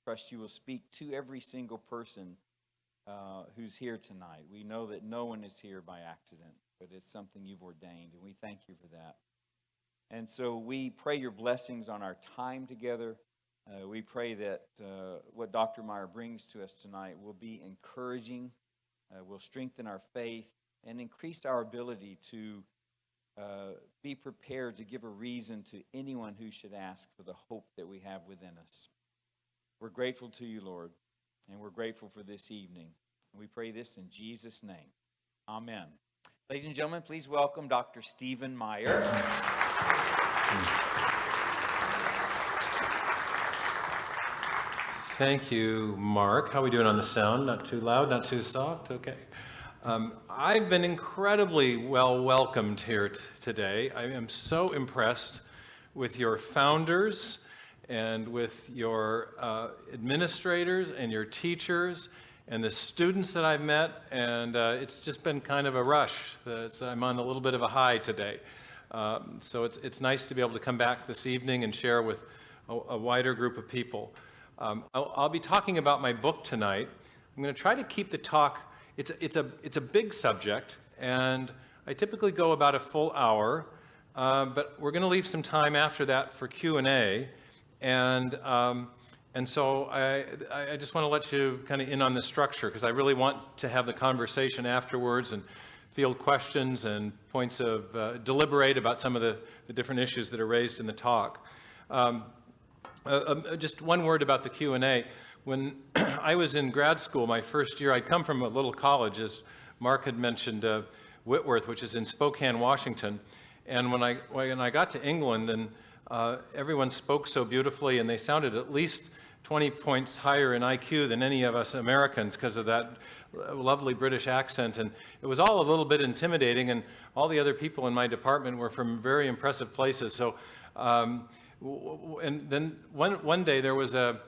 trust you will speak to every single person who's here tonight. We know that no one is here by accident, but it's something you've ordained, and we thank you for that. And so we pray your blessings on our time together. We pray that what Dr. Meyer brings to us tonight will be encouraging, will strengthen our faith, and increase our ability to be prepared to give a reason to anyone who should ask for the hope that we have within us. We're grateful to you, Lord, and we're grateful for this evening. And we pray this in Jesus' name. Amen. Ladies and gentlemen, please welcome Dr. Stephen Meyer. Thank you, Mark. How are we doing on the sound? Not too loud, not too soft? Okay. I've been incredibly well welcomed here today. I am so impressed with your founders and with your administrators and your teachers and the students that I've met, and it's just been kind of a rush. I'm on a little bit of a high today. So it's nice to be able to come back this evening and share with a wider group of people. I'll be talking about my book tonight. I'm going to try to keep the talk. It's a big subject, and I typically go about a full hour, but we're going to leave some time after that for Q&A, and so I just want to let you kind of in on the structure, because I really want to have the conversation afterwards and field questions and points of deliberate about some of the different issues that are raised in the talk. Just one word about the Q&A. When I was in grad school, my first year, I'd come from a little college, as Mark had mentioned, Whitworth, which is in Spokane, Washington. And when I got to England, and everyone spoke so beautifully, and they sounded at least 20 points higher in IQ than any of us Americans because of that lovely British accent. And it was all a little bit intimidating, and all the other people in my department were from very impressive places. So, and then one day there was an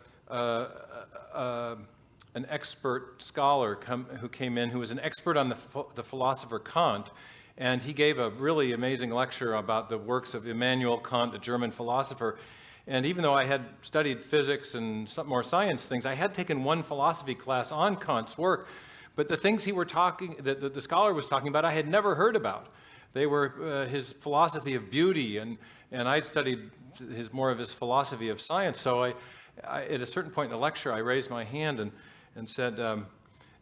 expert scholar who came in, who was an expert on the philosopher Kant, and he gave a really amazing lecture about the works of Immanuel Kant, the German philosopher. And even though I had studied physics and some more science things, I had taken one philosophy class on Kant's work, but the things that the scholar was talking about, I had never heard about. They were his philosophy of beauty, and I'd studied more of his philosophy of science. So I at a certain point in the lecture, I raised my hand and said,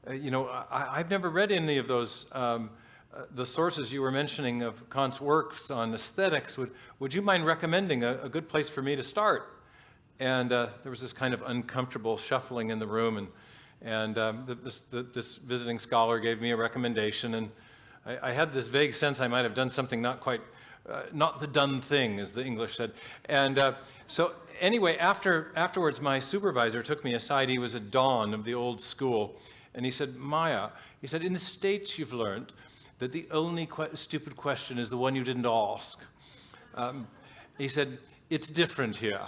I've never read any of those, the sources you were mentioning of Kant's works on aesthetics. Would you mind recommending a good place for me to start? And there was this kind of uncomfortable shuffling in the room, and this visiting scholar gave me a recommendation, and I had this vague sense I might have done something not quite, not the done thing, as the English said. And so anyway, afterwards, my supervisor took me aside. He was a don of the old school, and he said, Maya, he said, in the States you've learned that the only stupid question is the one you didn't ask. He said, it's different here.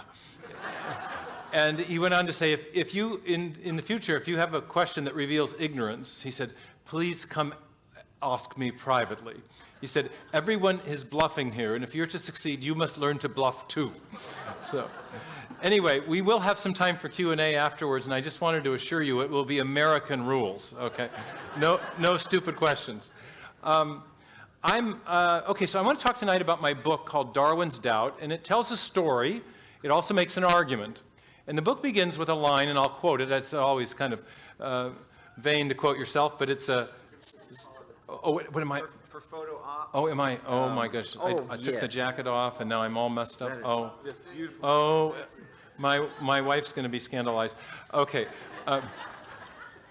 And he went on to say, if you, in the future, if you have a question that reveals ignorance, he said, please come ask me privately. He said, everyone is bluffing here, and if you're to succeed, you must learn to bluff too. So anyway, we will have some time for Q&A afterwards, and I just wanted to assure you it will be American rules, okay? No stupid questions. Okay, so I want to talk tonight about my book called Darwin's Doubt, and it tells a story. It also makes an argument. And the book begins with a line, and I'll quote it. It's always kind of vain to quote yourself, but it's a... Oh, what am I? For photo ops. Oh, am I? Oh, my gosh. I took the jacket off, and now I'm all messed up. Oh, just beautiful. Oh, my wife's going to be scandalized. Okay.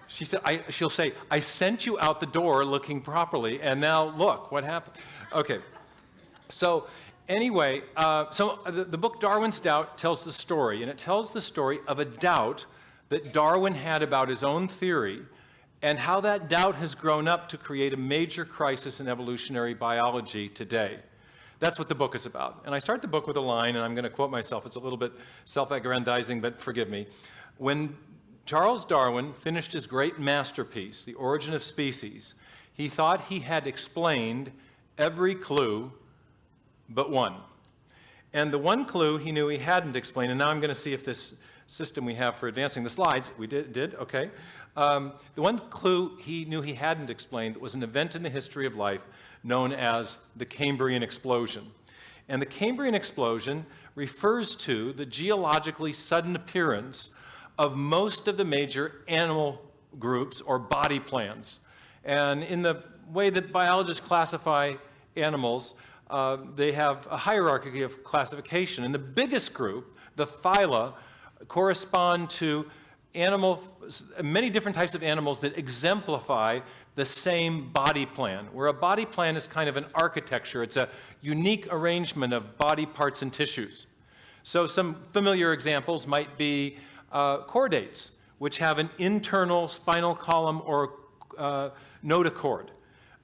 She'll say, I sent you out the door looking properly, and now look what happened. Okay. So anyway, the book Darwin's Doubt tells the story, and it tells the story of a doubt that Darwin had about his own theory, and how that doubt has grown up to create a major crisis in evolutionary biology today. That's what the book is about. And I start the book with a line, and I'm going to quote myself. It's a little bit self-aggrandizing, but forgive me. When Charles Darwin finished his great masterpiece, The Origin of Species, he thought he had explained every clue but one. And the one clue he knew he hadn't explained, and now I'm going to see if this system we have for advancing the slides. We did, okay. The one clue he knew he hadn't explained was an event in the history of life known as the Cambrian explosion. And the Cambrian explosion refers to the geologically sudden appearance of most of the major animal groups or body plans. And in the way that biologists classify animals, they have a hierarchy of classification. And the biggest group, the phyla, correspond to many different types of animals that exemplify the same body plan, where a body plan is kind of an architecture. It's a unique arrangement of body parts and tissues. So some familiar examples might be chordates, which have an internal spinal column or notochord.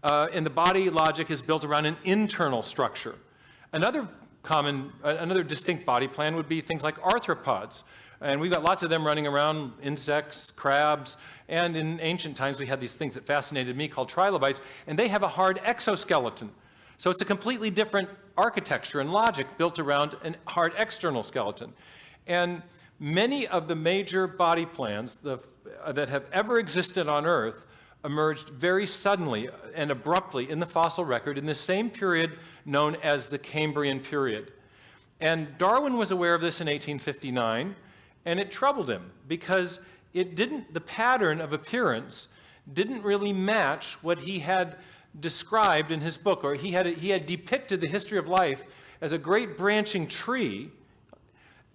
And the body logic is built around an internal structure. Another distinct body plan would be things like arthropods. And we've got lots of them running around, insects, crabs, and in ancient times we had these things that fascinated me called trilobites, and they have a hard exoskeleton. So it's a completely different architecture and logic built around a hard external skeleton. And many of the major body plans that have ever existed on Earth emerged very suddenly and abruptly in the fossil record in the same period known as the Cambrian period. And Darwin was aware of this in 1859, and it troubled him because the pattern of appearance didn't really match what he had described in his book, or he had depicted the history of life as a great branching tree,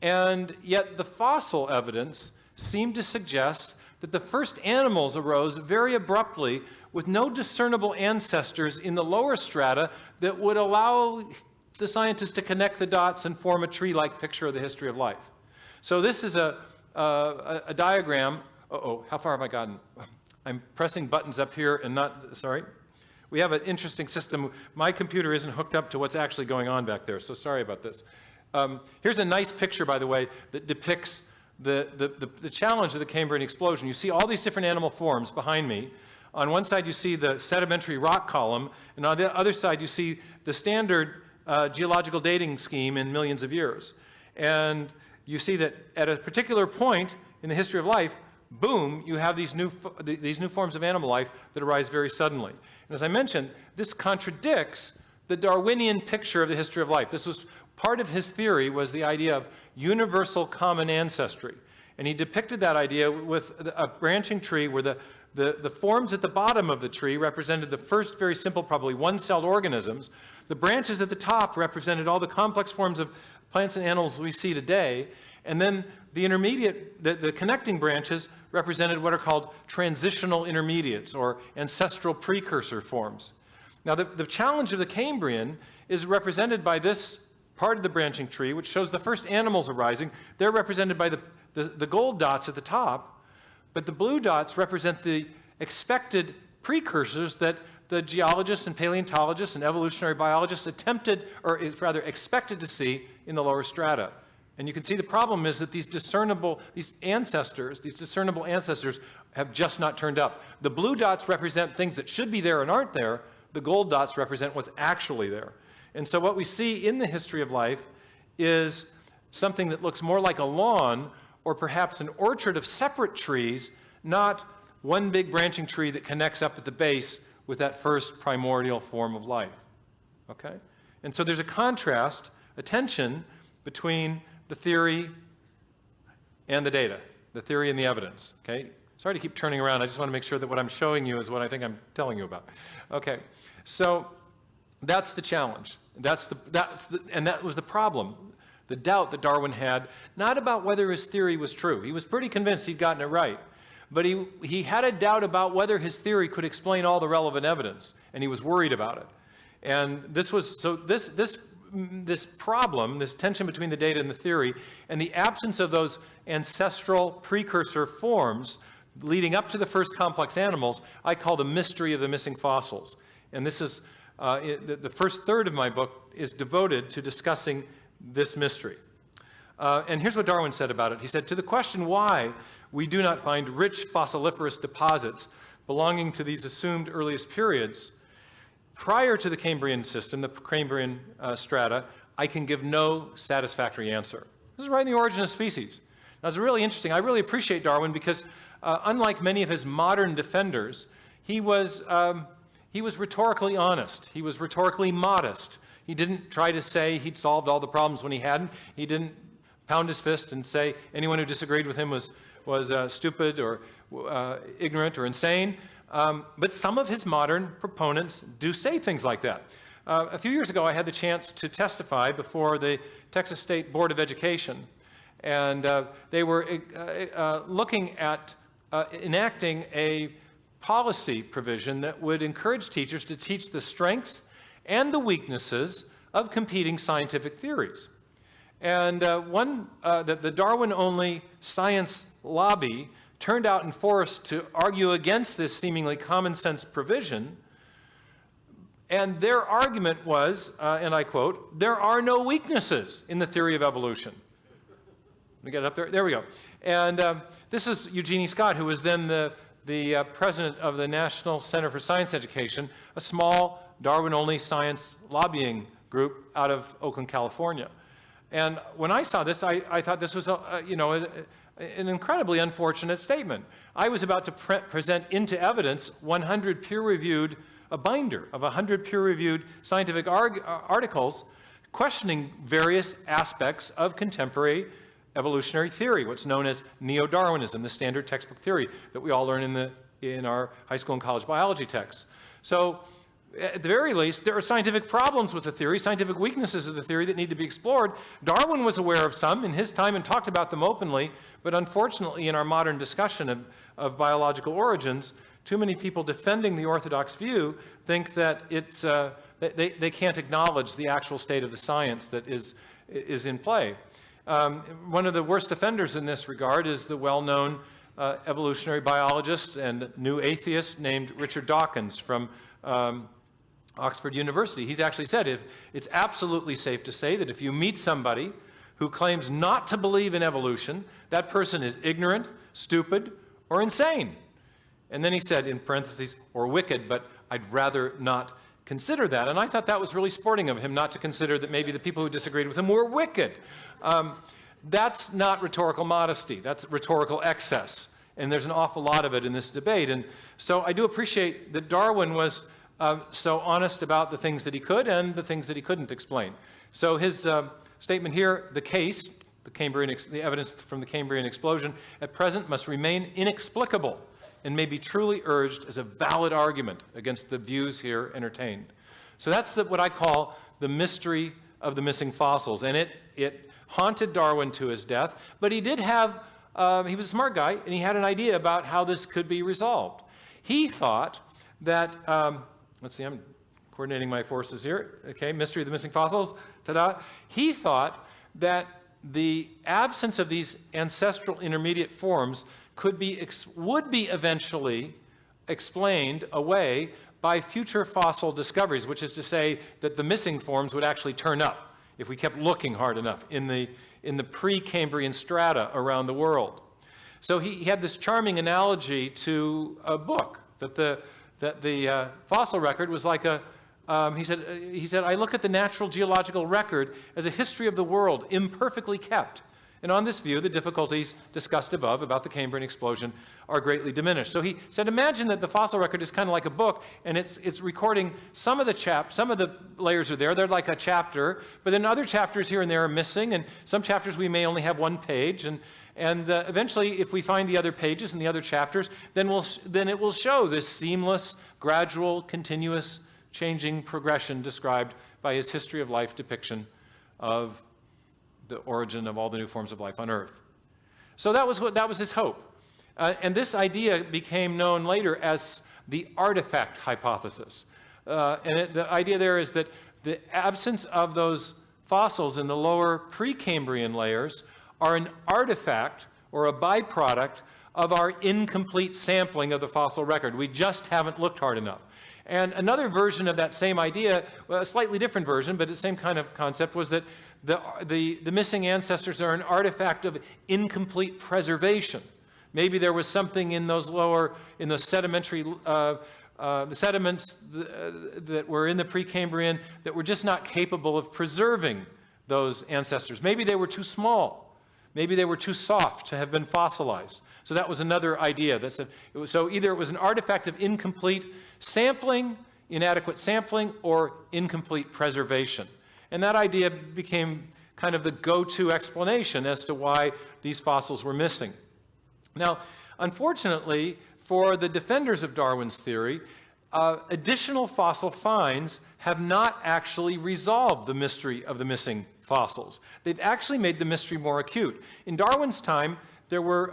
and yet the fossil evidence seemed to suggest that the first animals arose very abruptly with no discernible ancestors in the lower strata that would allow the scientists to connect the dots and form a tree-like picture of the history of life. So this is a diagram. Uh-oh, how far have I gotten? I'm pressing buttons up here and not, sorry. We have an interesting system. My computer isn't hooked up to what's actually going on back there, so sorry about this. Here's a nice picture, by the way, that depicts the challenge of the Cambrian explosion. You see all these different animal forms behind me. On one side, you see the sedimentary rock column, and on the other side, you see the standard geological dating scheme in millions of years. And you see that at a particular point in the history of life, boom, you have these new forms of animal life that arise very suddenly. And as I mentioned, this contradicts the Darwinian picture of the history of life. This was part of his theory, was the idea of universal common ancestry. And he depicted that idea with a branching tree where the forms at the bottom of the tree represented the first very simple, probably one-celled organisms. The branches at the top represented all the complex forms of plants and animals we see today. And then the intermediate, the connecting branches represented what are called transitional intermediates or ancestral precursor forms. Now the challenge of the Cambrian is represented by this part of the branching tree, which shows the first animals arising. They're represented by the gold dots at the top, but the blue dots represent the expected precursors that the geologists and paleontologists and evolutionary biologists attempted, or is rather expected to see in the lower strata. And you can see the problem is that these discernible ancestors have just not turned up. The blue dots represent things that should be there and aren't there. The gold dots represent what's actually there. And so what we see in the history of life is something that looks more like a lawn or perhaps an orchard of separate trees, not one big branching tree that connects up at the base with that first primordial form of life. Okay? And so there's a contrast, a tension between the theory and the data, the theory and the evidence. Okay? Sorry to keep turning around. I just want to make sure that what I'm showing you is what I think I'm telling you about. Okay. So that's the challenge. And that was the problem. The doubt that Darwin had, not about whether his theory was true. He was pretty convinced he'd gotten it right. But he had a doubt about whether his theory could explain all the relevant evidence, and he was worried about it. And this problem, this tension between the data and the theory, and the absence of those ancestral precursor forms leading up to the first complex animals, I call the mystery of the missing fossils. And this is, the first third of my book is devoted to discussing this mystery. And here's what Darwin said about it. He said, to the question why we do not find rich fossiliferous deposits belonging to these assumed earliest periods, prior to the Cambrian system, the Cambrian strata, I can give no satisfactory answer. This is right in the Origin of Species. That's really interesting. I really appreciate Darwin because unlike many of his modern defenders, he was rhetorically honest. He was rhetorically modest. He didn't try to say he'd solved all the problems when he hadn't. He didn't pound his fist and say anyone who disagreed with him was stupid or ignorant or insane. But some of his modern proponents do say things like that. A few years ago, I had the chance to testify before the Texas State Board of Education. And they were looking at enacting a policy provision that would encourage teachers to teach the strengths and the weaknesses of competing scientific theories. And the Darwin-only science lobby turned out in force to argue against this seemingly common sense provision. And their argument was, and I quote, "There are no weaknesses in the theory of evolution." Let me get it up there. There we go. And this is Eugenie Scott, who was then the president of the National Center for Science Education, a small Darwin-only science lobbying group out of Oakland, California. And when I saw this, I thought this was an incredibly unfortunate statement. I was about to present into evidence 100 peer-reviewed, a binder of 100 peer-reviewed scientific articles questioning various aspects of contemporary evolutionary theory, what's known as Neo-Darwinism, the standard textbook theory that we all learn in our high school and college biology texts. So at the very least, there are scientific problems with the theory, scientific weaknesses of the theory that need to be explored. Darwin was aware of some in his time and talked about them openly, but unfortunately in our modern discussion of biological origins, too many people defending the orthodox view think that they can't acknowledge the actual state of the science that is in play. One of the worst offenders in this regard is the well-known evolutionary biologist and new atheist named Richard Dawkins from Oxford University. He's actually said it's absolutely safe to say that if you meet somebody who claims not to believe in evolution, that person is ignorant, stupid, or insane. And then he said, in parentheses, or wicked, but I'd rather not consider that. And I thought that was really sporting of him not to consider that maybe the people who disagreed with him were wicked. That's not rhetorical modesty. That's rhetorical excess. And there's an awful lot of it in this debate. And so I do appreciate that Darwin was so honest about the things that he could and the things that he couldn't explain. So his statement here, the evidence from the Cambrian explosion at present must remain inexplicable and may be truly urged as a valid argument against the views here entertained. So that's what I call the mystery of the missing fossils. And it haunted Darwin to his death, but he did have, he was a smart guy, and he had an idea about how this could be resolved. He thought that, let's see, I'm coordinating my forces here. Okay, mystery of the missing fossils, ta-da. He thought that the absence of these ancestral intermediate forms would be eventually explained away by future fossil discoveries, which is to say that the missing forms would actually turn up if we kept looking hard enough in the pre-Cambrian strata around the world. So he had this charming analogy to a book, that the fossil record was like he said, I look at the natural geological record as a history of the world, imperfectly kept. And on this view, the difficulties discussed above about the Cambrian explosion are greatly diminished. So he said, imagine that the fossil record is kind of like a book, and it's recording some of the layers are there. They're like a chapter, but then other chapters here and there are missing, and some chapters we may only have one page. And eventually, if we find the other pages and the other chapters, then it will show this seamless, gradual, continuous, changing progression described by his history of life depiction of the origin of all the new forms of life on Earth. So that was his hope. And this idea became known later as the artifact hypothesis. The idea there is that the absence of those fossils in the lower pre-Cambrian layers are an artifact or a byproduct of our incomplete sampling of the fossil record. We just haven't looked hard enough. And another version of that same idea, well, a slightly different version, but the same kind of concept, was that the missing ancestors are an artifact of incomplete preservation. Maybe there was something in those sedimentary, the sediments that were in the Precambrian that were just not capable of preserving those ancestors. Maybe they were too small. Maybe they were too soft to have been fossilized. So that was another idea. So either it was an artifact of incomplete sampling, inadequate sampling, or incomplete preservation. And that idea became kind of the go-to explanation as to why these fossils were missing. Now, unfortunately, for the defenders of Darwin's theory, additional fossil finds have not actually resolved the mystery of the missing fossils. They've actually made the mystery more acute. In Darwin's time, there were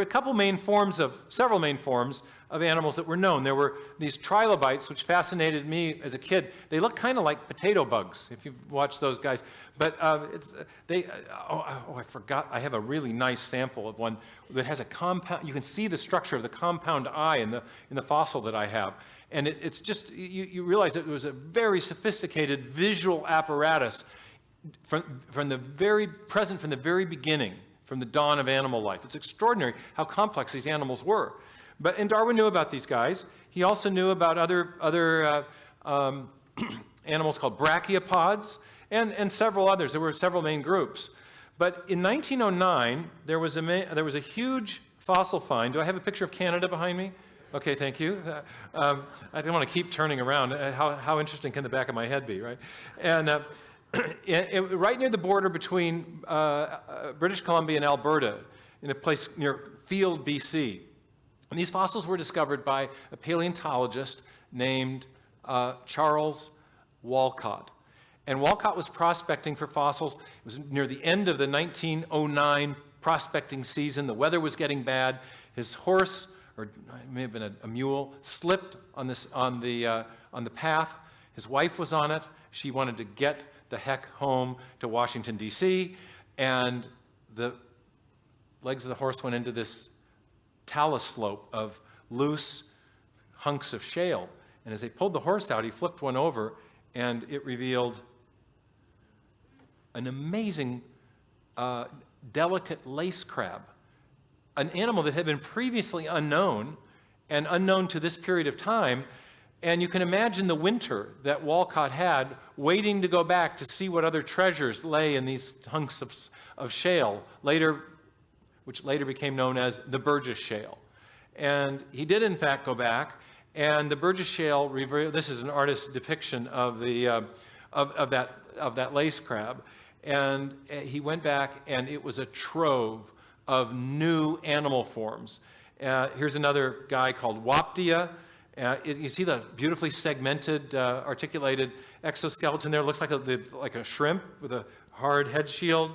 several main forms of animals that were known. There were these trilobites, which fascinated me as a kid. They look kind of like potato bugs, if you've watched those guys. But I forgot, I have a really nice sample of one that has a compound, you can see the structure of the compound eye in the fossil that I have. And it's just, you realize that it was a very sophisticated visual apparatus from the very beginning, from the dawn of animal life. It's extraordinary how complex these animals were. And Darwin knew about these guys. He also knew about other animals called brachiopods and several others. There were several main groups. But in 1909, there was a huge fossil find. Do I have a picture of Canada behind me? Okay, thank you. I didn't want to keep turning around. How interesting can the back of my head be, right? And right near the border between British Columbia and Alberta, in a place near Field, BC. And these fossils were discovered by a paleontologist named Charles Walcott. And Walcott was prospecting for fossils. It was near the end of the 1909 prospecting season. The weather was getting bad. His horse, or it may have been a mule, slipped on the path. His wife was on it. She wanted to get the heck home to Washington, D.C., and the legs of the horse went into this talus slope of loose hunks of shale. And as they pulled the horse out, he flipped one over, and it revealed an amazing, delicate lace crab, an animal that had been previously unknown and unknown to this period of time. And you can imagine the winter that Walcott had waiting to go back to see what other treasures lay in these hunks of shale, which later became known as the Burgess Shale. And he did, in fact, go back, and the Burgess Shale revealed, this is an artist's depiction of that lace crab, and he went back, and it was a trove of new animal forms. Here's another guy called Waptia. You see the beautifully segmented, articulated exoskeleton there. It looks like a shrimp with a hard head shield.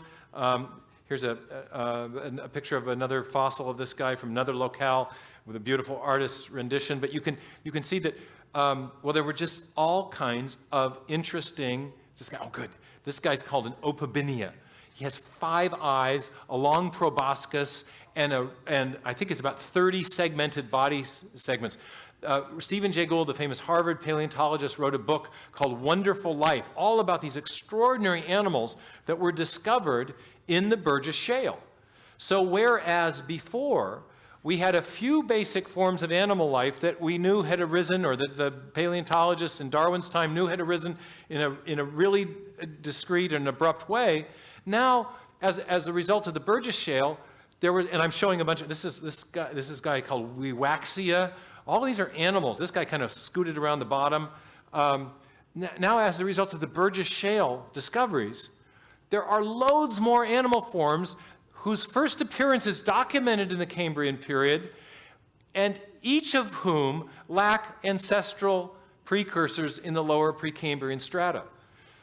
Here's a picture of another fossil of this guy from another locale with a beautiful artist's rendition. But you can see that, there were just all kinds of interesting, this guy, oh good, this guy's called an opabinia. He has 5 eyes, a long proboscis, and I think it's about 30 segmented body segments. Stephen Jay Gould, the famous Harvard paleontologist, wrote a book called Wonderful Life, all about these extraordinary animals that were discovered in the Burgess Shale. So whereas before we had a few basic forms of animal life that we knew had arisen, or that the paleontologists in Darwin's time knew had arisen in a really discrete and abrupt way, now as a result of the Burgess Shale, there was, and I'm showing a bunch of, this is a guy called Wewaxia. All these are animals. This guy kind of scooted around the bottom. Now, as a result of the Burgess Shale discoveries, there are loads more animal forms whose first appearance is documented in the Cambrian period, and each of whom lack ancestral precursors in the lower Precambrian strata.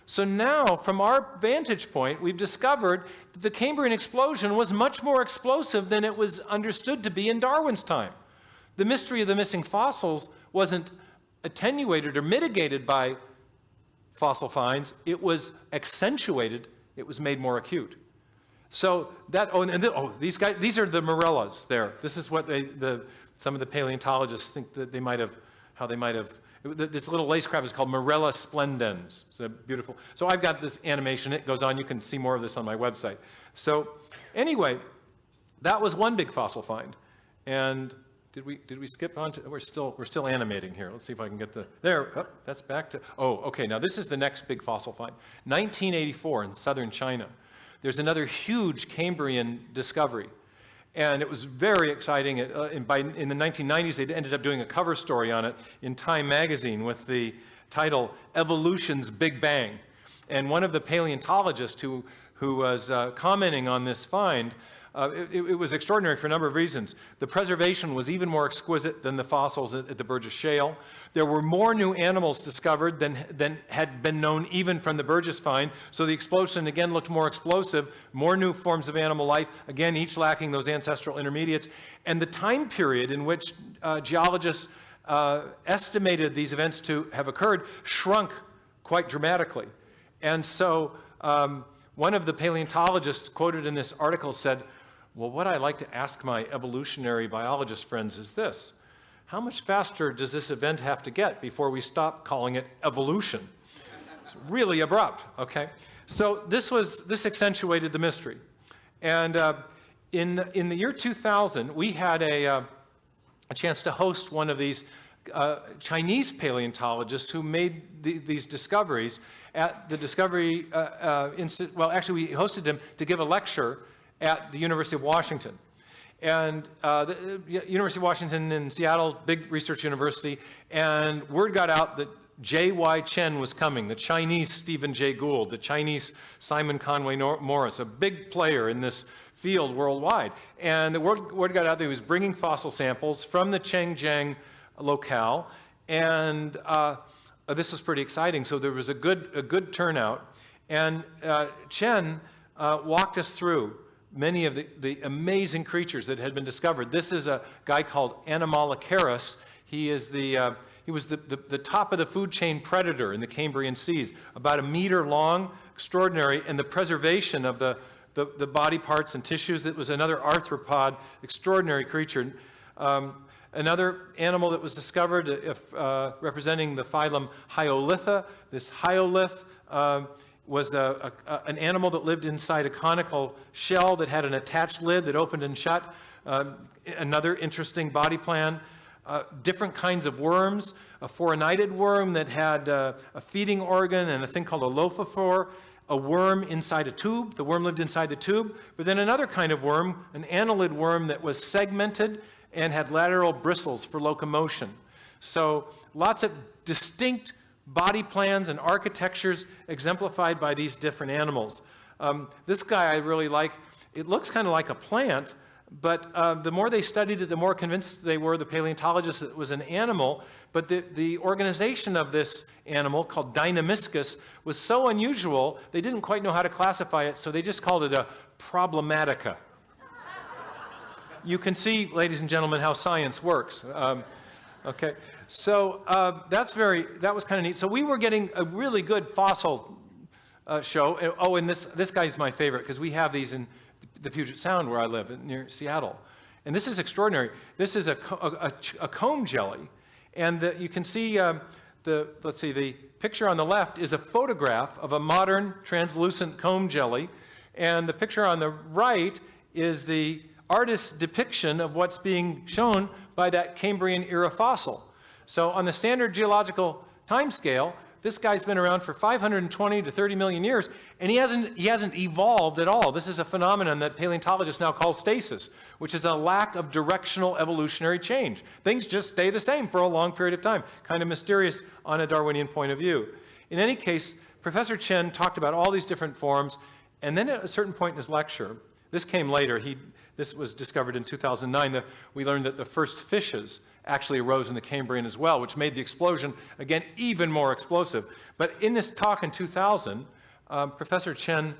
So now, from our vantage point, we've discovered that the Cambrian explosion was much more explosive than it was understood to be in Darwin's time. The mystery of the missing fossils wasn't attenuated or mitigated by fossil finds. It was accentuated. It was made more acute. So these guys, these are the morellas there. This is what some of the paleontologists think that this little lace crab is called Morella splendens. It's beautiful. So I've got this animation. It goes on. You can see more of this on my website. So anyway, that was one big fossil find. And did we skip on to, we're still animating here. Let's see if I can get that's back to, okay, now this is the next big fossil find. 1984 in southern China. there's another huge Cambrian discovery. And it was very exciting. In the 1990s, they ended up doing a cover story on it in Time magazine with the title, Evolution's Big Bang. And one of the paleontologists who was commenting on this find, it was extraordinary for a number of reasons. The preservation was even more exquisite than the fossils at the Burgess Shale. There were more new animals discovered than had been known even from the Burgess find. So the explosion again looked more explosive, more new forms of animal life, again each lacking those ancestral intermediates. And the time period in which geologists estimated these events to have occurred shrunk quite dramatically. And so one of the paleontologists quoted in this article said, well, what I like to ask my evolutionary biologist friends is this: how much faster does this event have to get before we stop calling it evolution? It's really abrupt, okay? So this accentuated the mystery. And in the year 2000, we had a chance to host one of these Chinese paleontologists who made these discoveries at the Discovery Institute. Well, actually, we hosted him to give a lecture at the University of Washington. And the University of Washington in Seattle, big research university, and word got out that J.Y. Chen was coming, the Chinese Stephen Jay Gould, the Chinese Simon Conway Morris, a big player in this field worldwide. And the word got out that he was bringing fossil samples from the Chengjiang locale, and this was pretty exciting. So there was a good turnout, and Chen walked us through many of the amazing creatures that had been discovered. This is a guy called Anomalocaris. He was the top of the food chain predator in the Cambrian seas, about 1 meter long, extraordinary, and the preservation of the body parts and tissues. That was another arthropod, extraordinary creature. Another animal that was discovered representing the phylum Hyolitha. This hyolith was an animal that lived inside a conical shell that had an attached lid that opened and shut. Another interesting body plan. Different kinds of worms, a phoronidid worm that had a feeding organ and a thing called a lophophore, a worm inside a tube. The worm lived inside the tube. But then another kind of worm, an annelid worm that was segmented and had lateral bristles for locomotion. So lots of distinct body plans and architectures exemplified by these different animals. This guy I really like. It looks kind of like a plant, but the more they studied it, the more convinced they were, the paleontologists, that it was an animal. But the organization of this animal, called Deinamiscus, was so unusual, they didn't quite know how to classify it, so they just called it a problematica. You can see, ladies and gentlemen, how science works. Okay, so that was kind of neat. So we were getting a really good fossil show. Oh, and this guy's my favorite, because we have these in the Puget Sound where I live, near Seattle. And this is extraordinary. This is a comb jelly. And you can see, let's see, the picture on the left is a photograph of a modern translucent comb jelly. And the picture on the right is the artist's depiction of what's being shown by that Cambrian era fossil. So on the standard geological time scale, this guy's been around for 520 to 30 million years, and he hasn't evolved at all. This is a phenomenon that paleontologists now call stasis, which is a lack of directional evolutionary change. Things just stay the same for a long period of time, kind of mysterious on a Darwinian point of view. In any case, Professor Chen talked about all these different forms, and then at a certain point in his lecture, this came later, this was discovered in 2009, that we learned that the first fishes actually arose in the Cambrian as well, which made the explosion, again, even more explosive. But in this talk in 2000, Professor Chen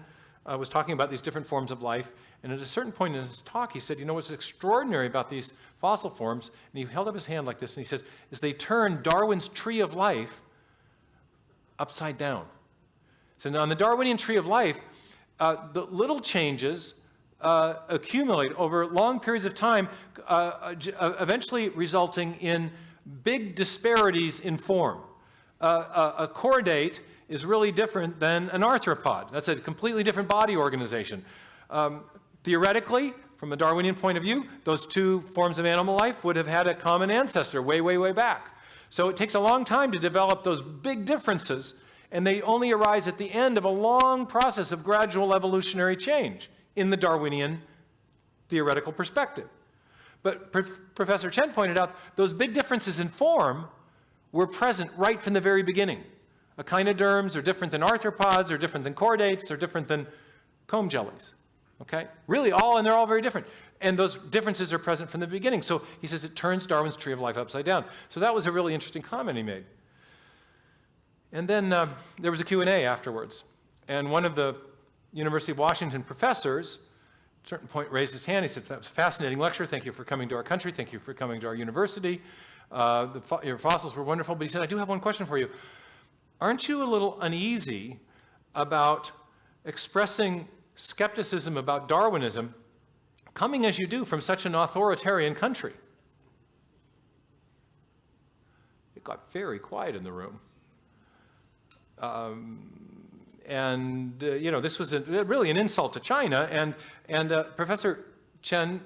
was talking about these different forms of life, and at a certain point in his talk, he said, you know what's extraordinary about these fossil forms, and he held up his hand like this, and he said, is they turn Darwin's tree of life upside down. So now in the Darwinian tree of life, the little changes accumulate over long periods of time, eventually resulting in big disparities in form. A chordate is really different than an arthropod. That's a completely different body organization. Theoretically, from a Darwinian point of view, those two forms of animal life would have had a common ancestor way, way, way back. So it takes a long time to develop those big differences, and they only arise at the end of a long process of gradual evolutionary change in the Darwinian theoretical perspective. But Professor Chen pointed out those big differences in form were present right from the very beginning. Echinoderms are different than arthropods, are different than chordates, are different than comb jellies. Okay? Really and they're all very different. And those differences are present from the beginning. So he says it turns Darwin's tree of life upside down. So that was a really interesting comment he made. And then there was a Q&A afterwards. And one of the University of Washington professors, at a certain point, raised his hand. He said, that was a fascinating lecture. Thank you for coming to our country. Thank you for coming to our university. Your fossils were wonderful. But he said, I do have one question for you. Aren't you a little uneasy about expressing skepticism about Darwinism coming as you do from such an authoritarian country? It got very quiet in the room. This was really an insult to China, and Professor Chen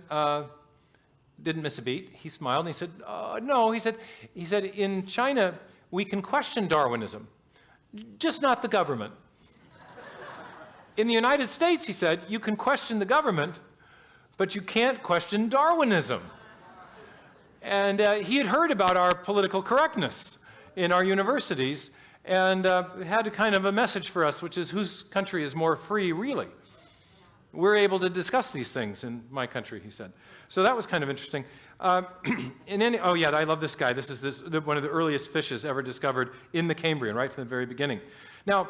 didn't miss a beat. He smiled and he said, no, he said, in China, we can question Darwinism, just not the government. In the United States, he said, you can question the government, but you can't question Darwinism. And he had heard about our political correctness in our universities and had a kind of a message for us, which is whose country is more free, really? We're able to discuss these things in my country, he said. So that was kind of interesting. I love this guy. This is one of the earliest fishes ever discovered in the Cambrian, right from the very beginning. Now,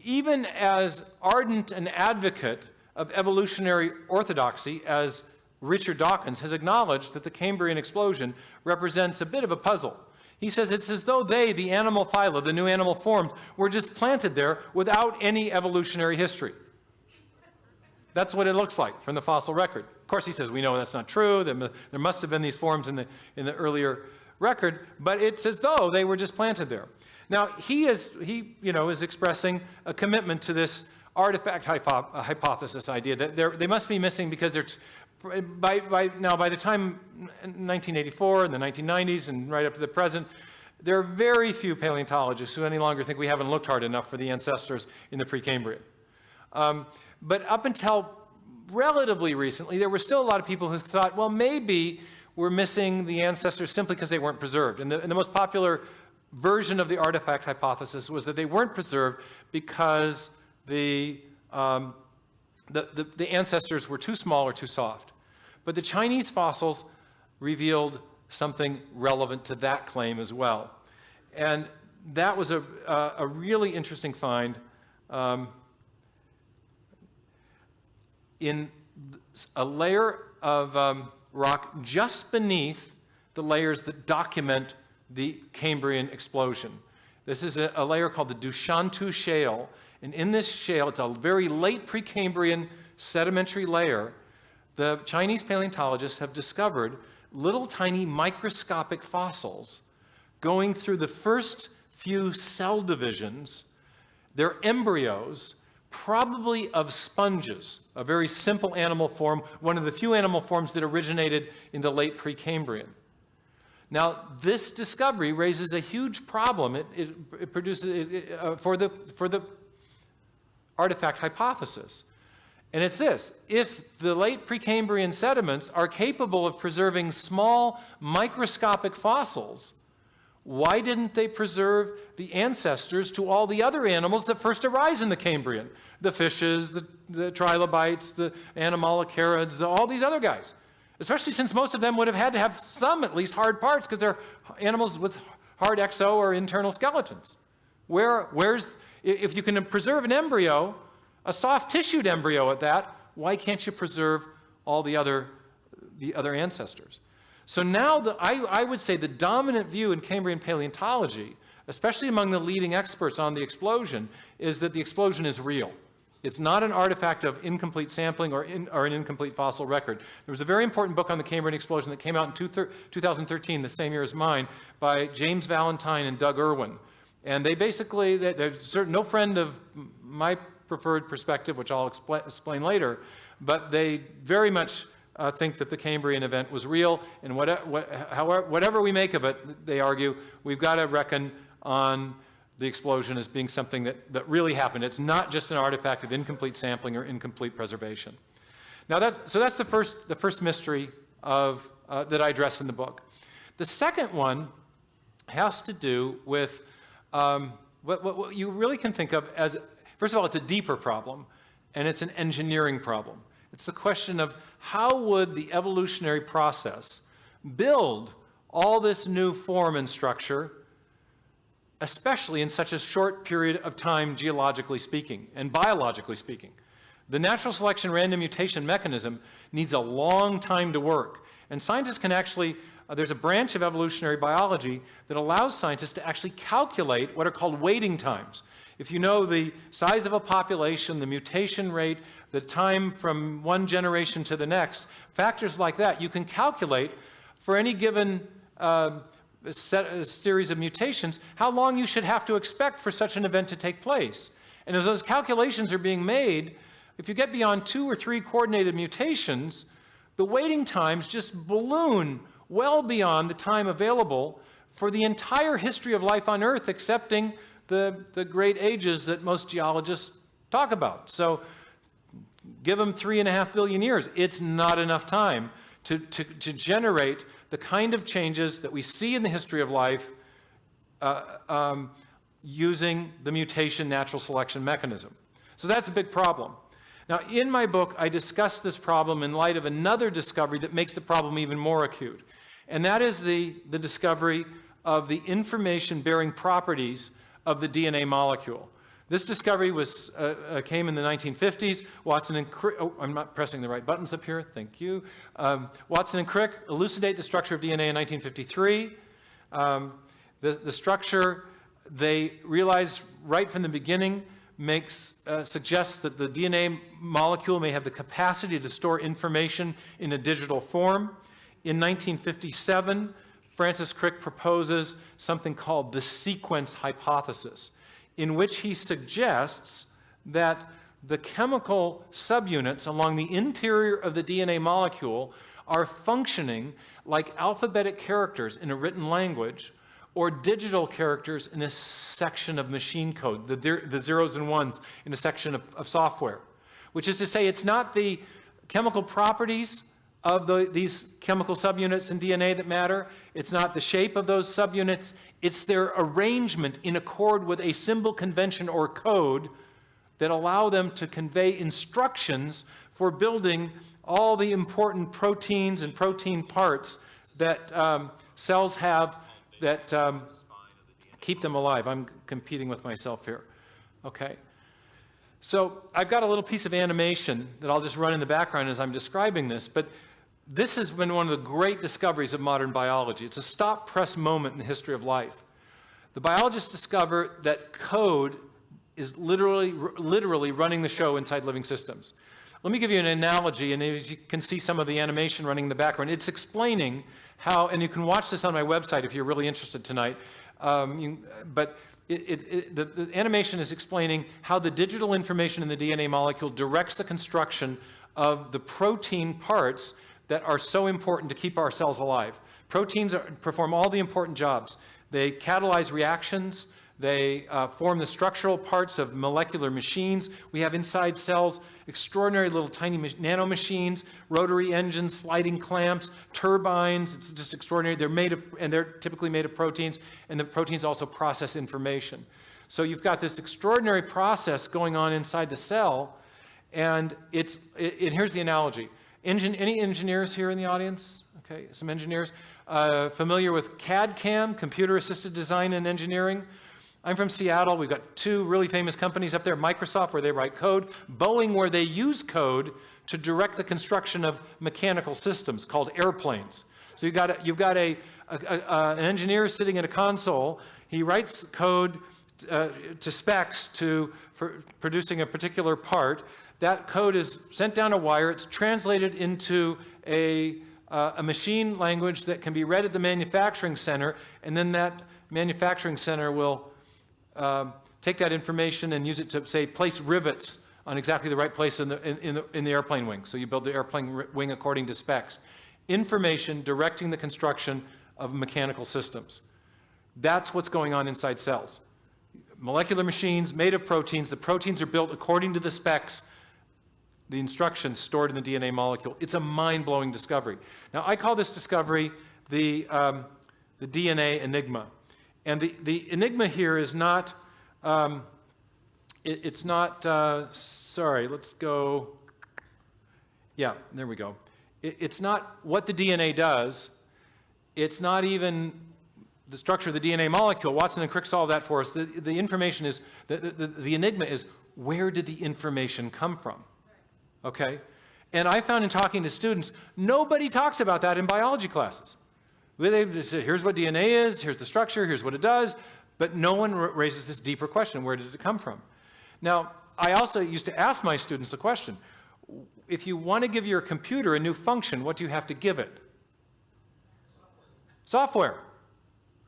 even as ardent an advocate of evolutionary orthodoxy as Richard Dawkins has acknowledged that the Cambrian explosion represents a bit of a puzzle. He says it's as though they, the animal phyla, the new animal forms, were just planted there without any evolutionary history. That's what it looks like from the fossil record. Of course, he says we know that's not true. There must have been these forms in the earlier record, but it's as though they were just planted there. Now, he is expressing a commitment to this artifact hypothesis idea that they must be missing because they're by the time 1984 and the 1990s and right up to the present, there are very few paleontologists who any longer think we haven't looked hard enough for the ancestors in the Precambrian. But up until relatively recently, there were still a lot of people who thought, well, maybe we're missing the ancestors simply because they weren't preserved. And the most popular version of the artifact hypothesis was that they weren't preserved because the ancestors were too small or too soft. But the Chinese fossils revealed something relevant to that claim as well. And that was a really interesting find in a layer of rock just beneath the layers that document the Cambrian explosion. This is a layer called the Dushantu Shale. And in this shale, it's a very late Precambrian sedimentary layer. The Chinese paleontologists have discovered little tiny microscopic fossils going through the first few cell divisions. They're embryos, probably of sponges, a very simple animal form, one of the few animal forms that originated in the late Precambrian. Now, this discovery raises a huge problem. It produces for the artifact hypothesis. And it's this: if the late Precambrian sediments are capable of preserving small microscopic fossils, why didn't they preserve the ancestors to all the other animals that first arise in the Cambrian? The fishes, the trilobites, the animalocarids, all these other guys. Especially since most of them would have had to have some, at least, hard parts, because they're animals with hard exo or internal skeletons. If you can preserve an embryo, a soft-tissued embryo at that, why can't you preserve all the other ancestors? So now, I would say the dominant view in Cambrian paleontology, especially among the leading experts on the explosion, is that the explosion is real. It's not an artifact of incomplete sampling or an incomplete fossil record. There was a very important book on the Cambrian explosion that came out in 2013, the same year as mine, by James Valentine and Doug Irwin. And they basically, there's no friend of my preferred perspective, which I'll explain later, but they very much think that the Cambrian event was real, and whatever we make of it, they argue, we've got to reckon on the explosion as being something that really happened. It's not just an artifact of incomplete sampling or incomplete preservation. Now that's the first mystery of, that I address in the book. The second one has to do with what you really can think of as, first of all, it's a deeper problem, and it's an engineering problem. It's the question of how would the evolutionary process build all this new form and structure, especially in such a short period of time, geologically speaking and biologically speaking. The natural selection random mutation mechanism needs a long time to work. And scientists can actually, there's a branch of evolutionary biology that allows scientists to actually calculate what are called waiting times. If you know the size of a population, the mutation rate, the time from one generation to the next, factors like that, you can calculate for any given series of mutations how long you should have to expect for such an event to take place. And as those calculations are being made, if you get beyond 2 or 3 coordinated mutations, the waiting times just balloon well beyond the time available for the entire history of life on Earth, excepting the great ages that most geologists talk about. So give them 3.5 billion years. It's not enough time to generate the kind of changes that we see in the history of life using the mutation natural selection mechanism. So that's a big problem. Now, in my book, I discuss this problem in light of another discovery that makes the problem even more acute. And that is the discovery of the information-bearing properties of the DNA molecule. This discovery came in the 1950s. Watson and Crick, oh, I'm not pressing the right buttons up here, thank you. Watson and Crick elucidate the structure of DNA in 1953. The structure, they realized right from the beginning, suggests that the DNA molecule may have the capacity to store information in a digital form. In 1957, Francis Crick proposes something called the sequence hypothesis, in which he suggests that the chemical subunits along the interior of the DNA molecule are functioning like alphabetic characters in a written language or digital characters in a section of machine code, the zeros and ones in a section of software. Which is to say, it's not the chemical properties of these chemical subunits in DNA that matter. It's not the shape of those subunits. It's their arrangement in accord with a symbol convention or code that allow them to convey instructions for building all the important proteins and protein parts that cells have that keep them alive. I'm competing with myself here. Okay. So I've got a little piece of animation that I'll just run in the background as I'm describing this, but this has been one of the great discoveries of modern biology. It's a stop-press moment in the history of life. The biologists discover that code is literally running the show inside living systems. Let me give you an analogy, and as you can see some of the animation running in the background, it's explaining how, and you can watch this on my website if you're really interested tonight, but the animation is explaining how the digital information in the DNA molecule directs the construction of the protein parts that are so important to keep our cells alive. Proteins perform all the important jobs. They catalyze reactions. They form the structural parts of molecular machines. We have inside cells extraordinary little tiny nanomachines, rotary engines, sliding clamps, turbines. It's just extraordinary. They're typically made of proteins, and the proteins also process information. So you've got this extraordinary process going on inside the cell, and here's the analogy. Any engineers here in the audience? Okay, some engineers. Familiar with CAD/CAM, computer-assisted design and engineering? I'm from Seattle. We've got 2 really famous companies up there, Microsoft, where they write code, Boeing, where they use code to direct the construction of mechanical systems called airplanes. So you've got an engineer sitting at a console. He writes code to specs for producing a particular part. That code is sent down a wire. It's translated into a machine language that can be read at the manufacturing center, and then that manufacturing center will take that information and use it to, say, place rivets on exactly the right place in the airplane wing. So you build the airplane wing according to specs. Information directing the construction of mechanical systems. That's what's going on inside cells. molecular machines made of proteins. The proteins are built according to the specs, the instructions stored in the DNA molecule. It's a mind-blowing discovery. Now, I call this discovery the DNA enigma. And the enigma here is not, sorry, let's go, yeah, there we go. It's not what the DNA does. It's not even the structure of the DNA molecule. Watson and Crick solved that for us. The information is, the enigma is, where did the information come from? Okay? And I found in talking to students, nobody talks about that in biology classes. They say, here's what DNA is, here's the structure, here's what it does, but no one raises this deeper question, where did it come from? Now, I also used to ask my students the question, if you want to give your computer a new function, what do you have to give it? Software.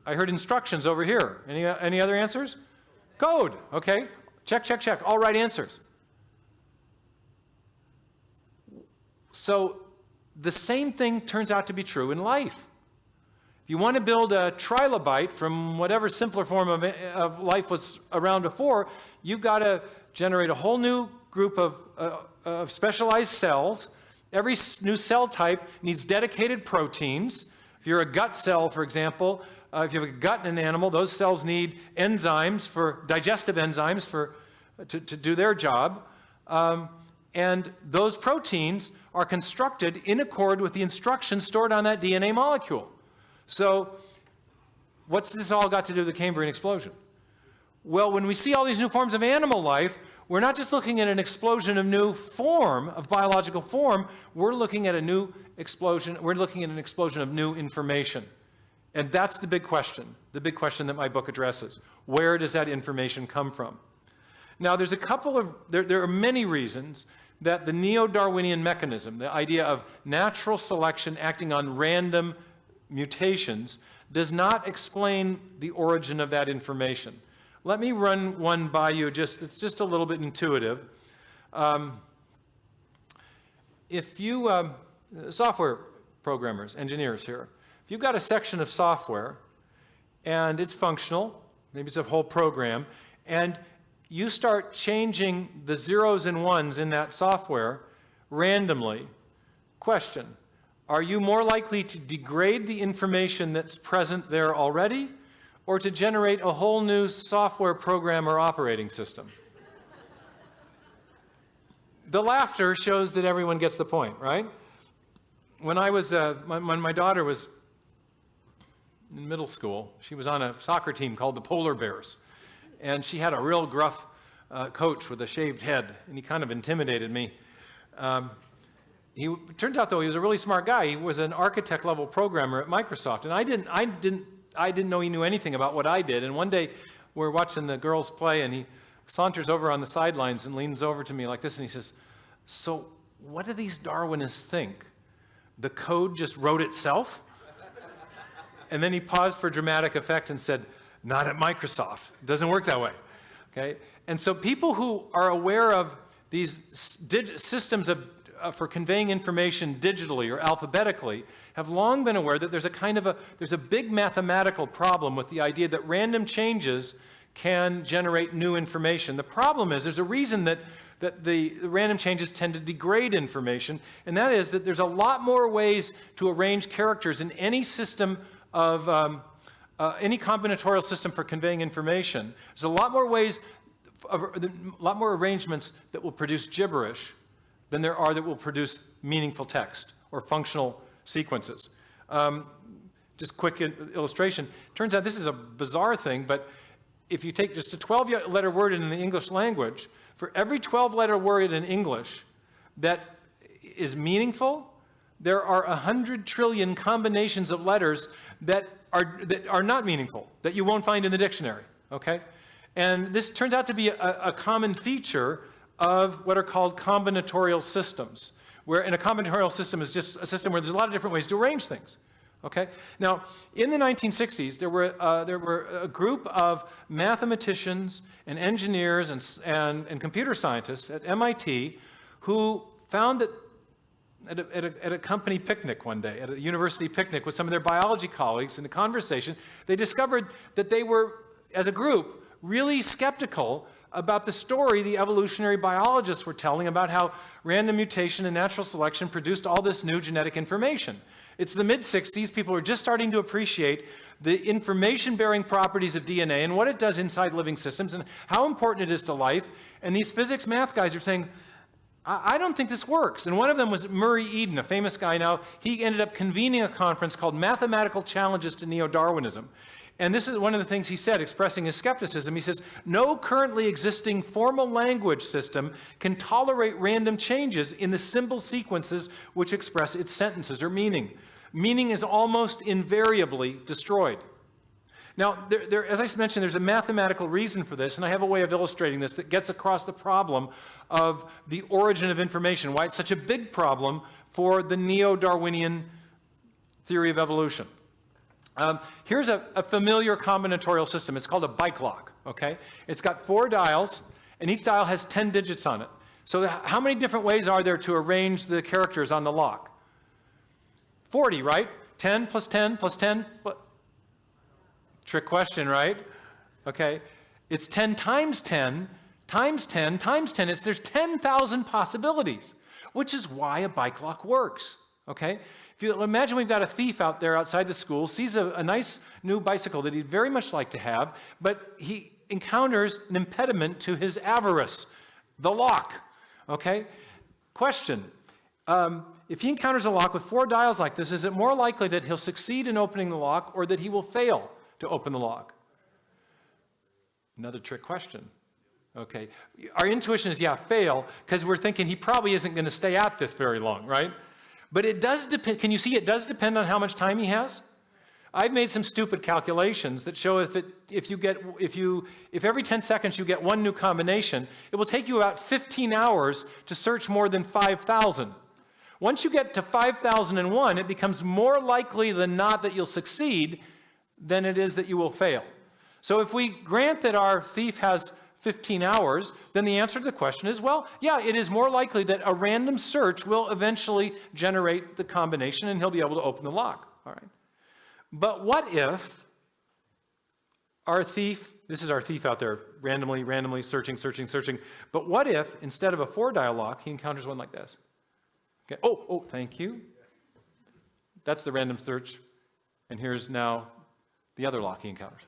I heard instructions over here. Any other answers? Code. Okay. Check, check, check. All right answers. So the same thing turns out to be true in life. If you want to build a trilobite from whatever simpler form of life was around before, you've got to generate a whole new group of specialized cells. Every new cell type needs dedicated proteins. If you're a gut cell, for example, if you have a gut in an animal, those cells need enzymes, digestive enzymes to do their job. And those proteins are constructed in accord with the instructions stored on that DNA molecule. So what's this all got to do with the Cambrian explosion? Well, when we see all these new forms of animal life, we're not just looking at an explosion of new form, of biological form, we're looking at a new explosion, we're looking at an explosion of new information. And that's the big question that my book addresses. Where does that information come from? Now, there's there are many reasons that the Neo-Darwinian mechanism, the idea of natural selection acting on random mutations, does not explain the origin of that information. Let me run one by you, it's just a little bit intuitive. If you, software programmers, engineers here, if you've got a section of software and it's functional, maybe it's a whole program, and you start changing the zeros and ones in that software randomly, question, are you more likely to degrade the information that's present there already, or to generate a whole new software program or operating system? The laughter shows that everyone gets the point, right? When I was, when my daughter was in middle school, she was on a soccer team called the Polar Bears. And she had a real gruff coach with a shaved head, and he kind of intimidated me. It turns out, though, he was a really smart guy. He was an architect-level programmer at Microsoft, and I didn't know he knew anything about what I did. And one day, we're watching the girls play, and he saunters over on the sidelines and leans over to me like this, and he says, "So, what do these Darwinists think? The code just wrote itself?" And then he paused for dramatic effect and said, "Not at Microsoft. It doesn't work that way." Okay? And so people who are aware of these systems for conveying information digitally or alphabetically have long been aware that there's a big mathematical problem with the idea that random changes can generate new information. The problem is there's a reason that the random changes tend to degrade information, and that is that there's a lot more ways to arrange characters in any system of any combinatorial system for conveying information. There's a lot more ways, a lot more arrangements that will produce gibberish than there are that will produce meaningful text or functional sequences. Just quick illustration. Turns out this is a bizarre thing, but if you take just a 12-letter word in the English language, for every 12-letter word in English that is meaningful, there are 100 trillion combinations of letters that are not meaningful, that you won't find in the dictionary, okay? And this turns out to be a common feature of what are called combinatorial systems, where in a combinatorial system is just a system where there's a lot of different ways to arrange things, okay? Now, in the 1960s, there were a group of mathematicians and engineers and computer scientists at MIT who found that at a company picnic one day, at a university picnic with some of their biology colleagues in a conversation, they discovered that they were, as a group, really skeptical about the story the evolutionary biologists were telling about how random mutation and natural selection produced all this new genetic information. It's the mid-60s, people are just starting to appreciate the information-bearing properties of DNA and what it does inside living systems and how important it is to life. And these physics math guys are saying, I don't think this works. And one of them was Murray Eden, a famous guy now. He ended up convening a conference called Mathematical Challenges to Neo-Darwinism. And this is one of the things he said, expressing his skepticism. He says, no currently existing formal language system can tolerate random changes in the symbol sequences which express its sentences or meaning. Meaning is almost invariably destroyed. Now, as I mentioned, there's a mathematical reason for this, and I have a way of illustrating this that gets across the problem of the origin of information, why it's such a big problem for the Neo-Darwinian theory of evolution. Here's a familiar combinatorial system. It's called a bike lock, okay? It's got 4 dials, and each dial has 10 digits on it. So how many different ways are there to arrange the characters on the lock? 40, right? 10 plus 10 plus 10. Trick question, right? Okay. It's 10 times 10 times 10 times 10. There's 10,000 possibilities, which is why a bike lock works, okay? If you imagine we've got a thief out there outside the school, sees a nice new bicycle that he'd very much like to have, but he encounters an impediment to his avarice, the lock, okay? Question, if he encounters a lock with 4 dials like this, is it more likely that he'll succeed in opening the lock or that he will fail to open the lock? Another trick question. Okay, our intuition is, yeah, fail, because we're thinking he probably isn't going to stay at this very long, right? But it does depend, can you see it does depend on how much time he has? I've made some stupid calculations that show if every 10 seconds you get 1 new combination, it will take you about 15 hours to search more than 5,000. Once you get to 5,001, it becomes more likely than not that you'll succeed than it is that you will fail. So if we grant that our thief has 15 hours, then the answer to the question is, well, yeah, it is more likely that a random search will eventually generate the combination and he'll be able to open the lock, all right? But what if our thief, this is our thief out there, randomly searching, but what if instead of a 4-dial lock, he encounters one like this? Okay, oh, thank you. That's the random search, and here's now the other lock he encounters,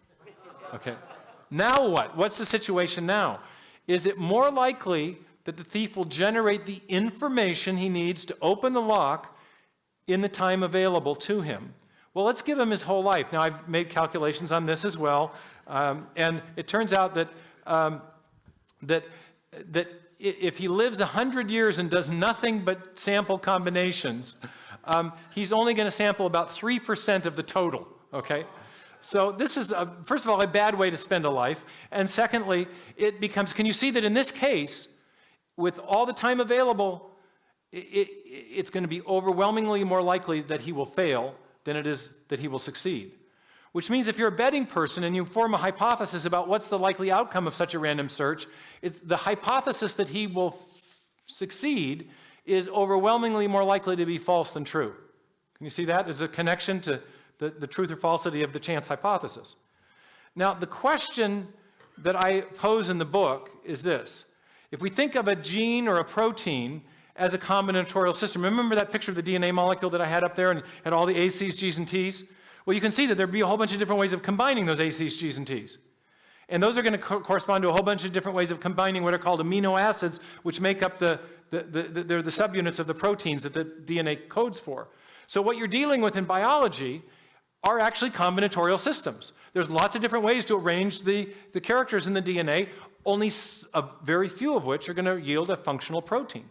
okay? Now what? What's the situation now? Is it more likely that the thief will generate the information he needs to open the lock in the time available to him? Well, let's give him his whole life. Now, I've made calculations on this as well, and it turns out that if he lives 100 years and does nothing but sample combinations, he's only going to sample about 3% of the total, okay? So this is, first of all, a bad way to spend a life. And secondly, it becomes, can you see that in this case, with all the time available, it's going to be overwhelmingly more likely that he will fail than it is that he will succeed. Which means if you're a betting person and you form a hypothesis about what's the likely outcome of such a random search, the hypothesis that he will succeed is overwhelmingly more likely to be false than true. Can you see that? There's a connection to the truth or falsity of the chance hypothesis. Now, the question that I pose in the book is this. If we think of a gene or a protein as a combinatorial system, remember that picture of the DNA molecule that I had up there and had all the A's, G's, and T's? Well, you can see that there'd be a whole bunch of different ways of combining those A's, G's, and T's. And those are going to correspond to a whole bunch of different ways of combining what are called amino acids, which make up they're the subunits of the proteins that the DNA codes for. So what you're dealing with in biology are actually combinatorial systems. There's lots of different ways to arrange the characters in the DNA, only a very few of which are going to yield a functional protein.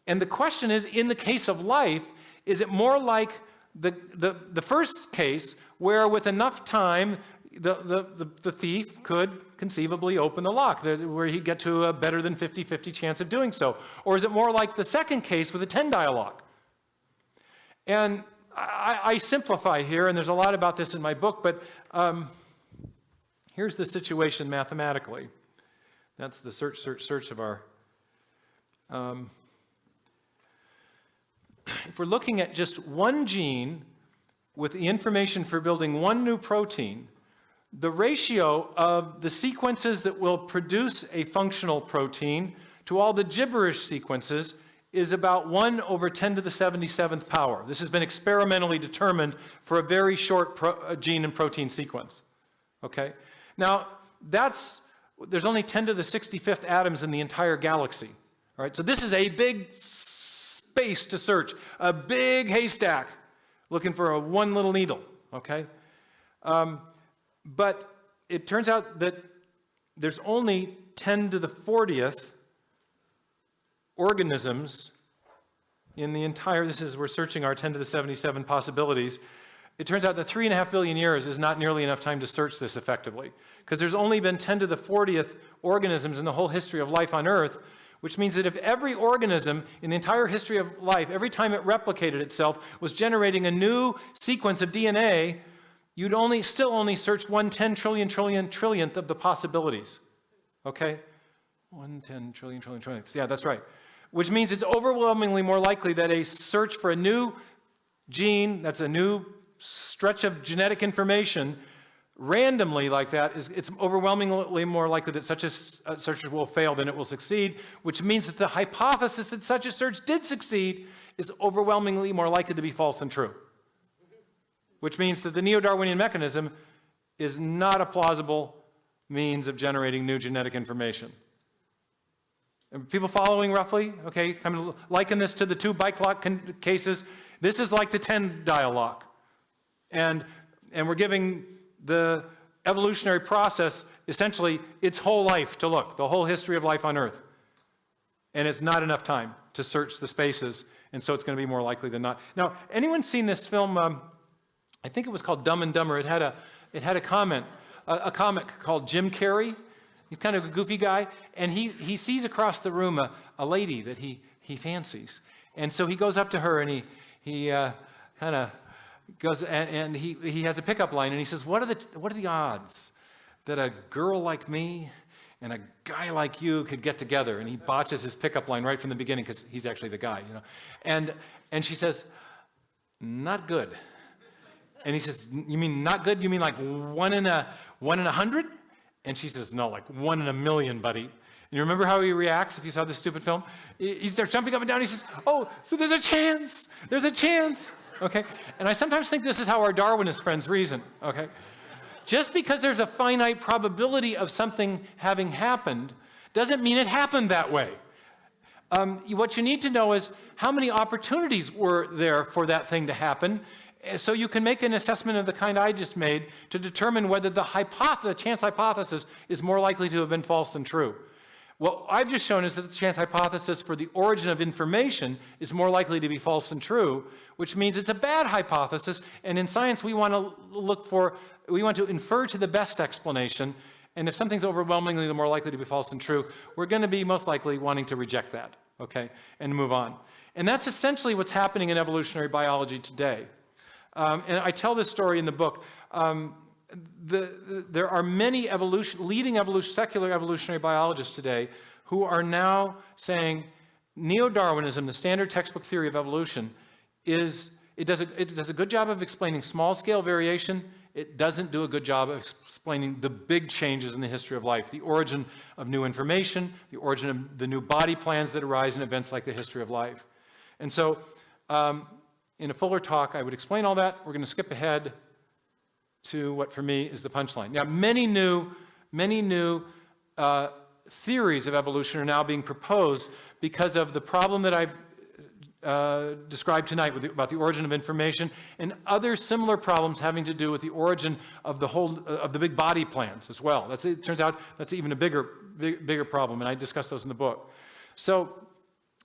And the question is, in the case of life, is it more like the first case where with enough time the thief could conceivably open the lock, where he'd get to a better than 50-50 chance of doing so? Or is it more like the second case with a 10-dial lock? And I simplify here, and there's a lot about this in my book, but here's the situation mathematically. That's the search of our... if we're looking at just one gene with the information for building one new protein, the ratio of the sequences that will produce a functional protein to all the gibberish sequences is about 1 over 10 to the 77th power. This has been experimentally determined for a very short gene and protein sequence. Okay? Now, there's only 10 to the 65th atoms in the entire galaxy. All right? So this is a big space to search, a big haystack looking for one little needle. Okay? But it turns out that there's only 10 to the 40th organisms in the entire, we're searching our 10 to the 77 possibilities. It turns out that 3.5 billion years is not nearly enough time to search this effectively, because there's only been 10 to the 40th organisms in the whole history of life on Earth, which means that if every organism in the entire history of life, every time it replicated itself, was generating a new sequence of DNA, you'd still only search 1/10 trillionth of the possibilities. Okay? 1/10 trillionth. Yeah, that's right. Which means it's overwhelmingly more likely that a search for a new gene, that's a new stretch of genetic information, randomly like that, it's overwhelmingly more likely that such a search will fail than it will succeed, which means that the hypothesis that such a search did succeed is overwhelmingly more likely to be false than true. Which means that the Neo-Darwinian mechanism is not a plausible means of generating new genetic information. Are people following roughly? Okay, kind of liken this to the 2 bike lock cases. This is like the 10 dial lock. And we're giving the evolutionary process essentially its whole life to look, the whole history of life on Earth. And it's not enough time to search the spaces, and so it's going to be more likely than not. Now, anyone seen this film? I think it was called Dumb and Dumber. It had a comic called Jim Carrey. He's kind of a goofy guy, and he sees across the room a lady that he fancies. And so he goes up to her, and he kind of goes, and he has a pickup line, and he says, what are the odds that a girl like me and a guy like you could get together? And he botches his pickup line right from the beginning, because he's actually the guy, you know. And she says, not good. And he says, you mean not good? You mean like 1 in 100? And she says, no, like 1 in a million, buddy. And you remember how he reacts if you saw this stupid film? He starts jumping up and down. He says, oh, so there's a chance. There's a chance. Okay? And I sometimes think this is how our Darwinist friends reason. Okay? Just because there's a finite probability of something having happened doesn't mean it happened that way. What you need to know is how many opportunities were there for that thing to happen, so you can make an assessment of the kind I just made to determine whether the chance hypothesis is more likely to have been false than true. What I've just shown is that the chance hypothesis for the origin of information is more likely to be false than true, which means it's a bad hypothesis, and in science we want to infer to the best explanation, and if something's overwhelmingly more likely to be false than true, we're going to be most likely wanting to reject that, okay, and move on. And that's essentially what's happening in evolutionary biology today. And I tell this story in the book. There are many leading secular evolutionary biologists today who are now saying Neo-Darwinism, the standard textbook theory of evolution, it does a good job of explaining small-scale variation. It doesn't do a good job of explaining the big changes in the history of life, the origin of new information, the origin of the new body plans that arise in events like the history of life. And so, in a fuller talk, I would explain all that. We're going to skip ahead to what for me is the punchline. Now, many new theories of evolution are now being proposed because of the problem that I've described tonight about the origin of information, and other similar problems having to do with the origin of the big body plans as well. It turns out that's even a bigger problem, and I discuss those in the book. So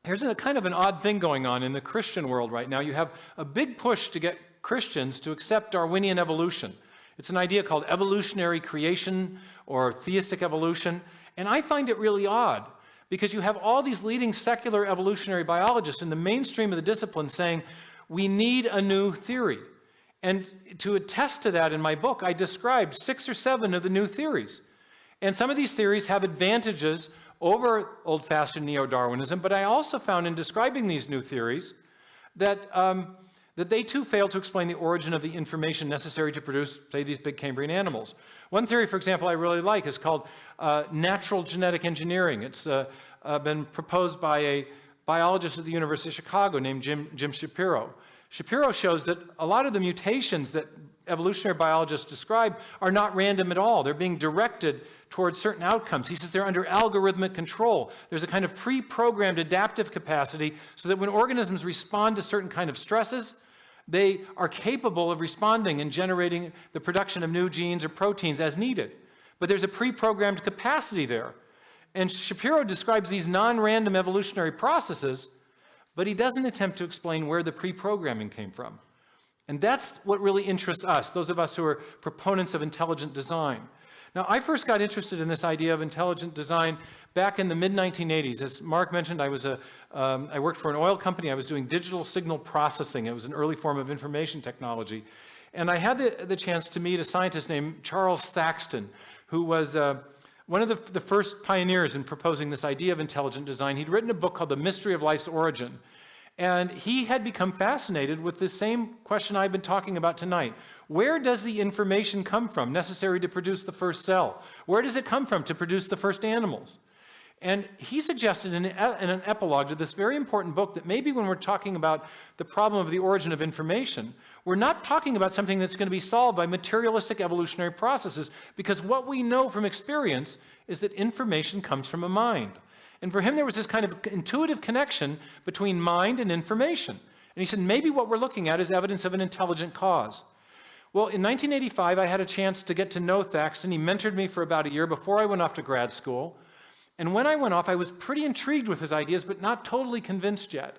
here's a kind of an odd thing going on in the Christian world right now. You have a big push to get Christians to accept Darwinian evolution. It's an idea called evolutionary creation or theistic evolution, and I find it really odd because you have all these leading secular evolutionary biologists in the mainstream of the discipline saying, we need a new theory. And to attest to that in my book, I described 6 or 7 of the new theories. And some of these theories have advantages over old-fashioned Neo-Darwinism, but I also found in describing these new theories that that they too failed to explain the origin of the information necessary to produce, say, these big Cambrian animals. One theory, for example, I really like is called natural genetic engineering. It's been proposed by a biologist at the University of Chicago named Jim Shapiro. Shapiro shows that a lot of the mutations that evolutionary biologists describe are not random at all. They're being directed towards certain outcomes. He says they're under algorithmic control. There's a kind of pre-programmed adaptive capacity so that when organisms respond to certain kind of stresses, they are capable of responding and generating the production of new genes or proteins as needed. But there's a pre-programmed capacity there. And Shapiro describes these non-random evolutionary processes, but he doesn't attempt to explain where the pre-programming came from. And that's what really interests us, those of us who are proponents of intelligent design. Now, I first got interested in this idea of intelligent design back in the mid-1980s. As Mark mentioned, I worked for an oil company. I was doing digital signal processing. It was an early form of information technology. And I had the chance to meet a scientist named Charles Thaxton, who was one of the first pioneers in proposing this idea of intelligent design. He'd written a book called The Mystery of Life's Origin. And he had become fascinated with the same question I've been talking about tonight. Where does the information come from necessary to produce the first cell? Where does it come from to produce the first animals? And he suggested in an epilogue to this very important book that maybe when we're talking about the problem of the origin of information, we're not talking about something that's going to be solved by materialistic evolutionary processes, because what we know from experience is that information comes from a mind. And for him, there was this kind of intuitive connection between mind and information. And he said, maybe what we're looking at is evidence of an intelligent cause. Well, in 1985, I had a chance to get to know Thaxton. He mentored me for about a year before I went off to grad school. And when I went off, I was pretty intrigued with his ideas, but not totally convinced yet.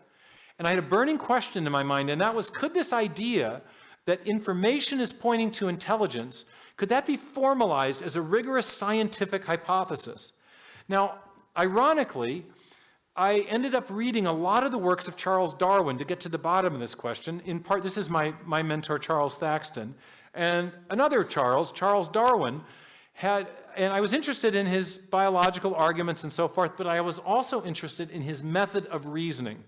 And I had a burning question in my mind, and that was, could this idea that information is pointing to intelligence, could that be formalized as a rigorous scientific hypothesis? Now, ironically, I ended up reading a lot of the works of Charles Darwin to get to the bottom of this question. In part, this is my mentor, Charles Thaxton, and another Charles Darwin, and I was interested in his biological arguments and so forth, but I was also interested in his method of reasoning,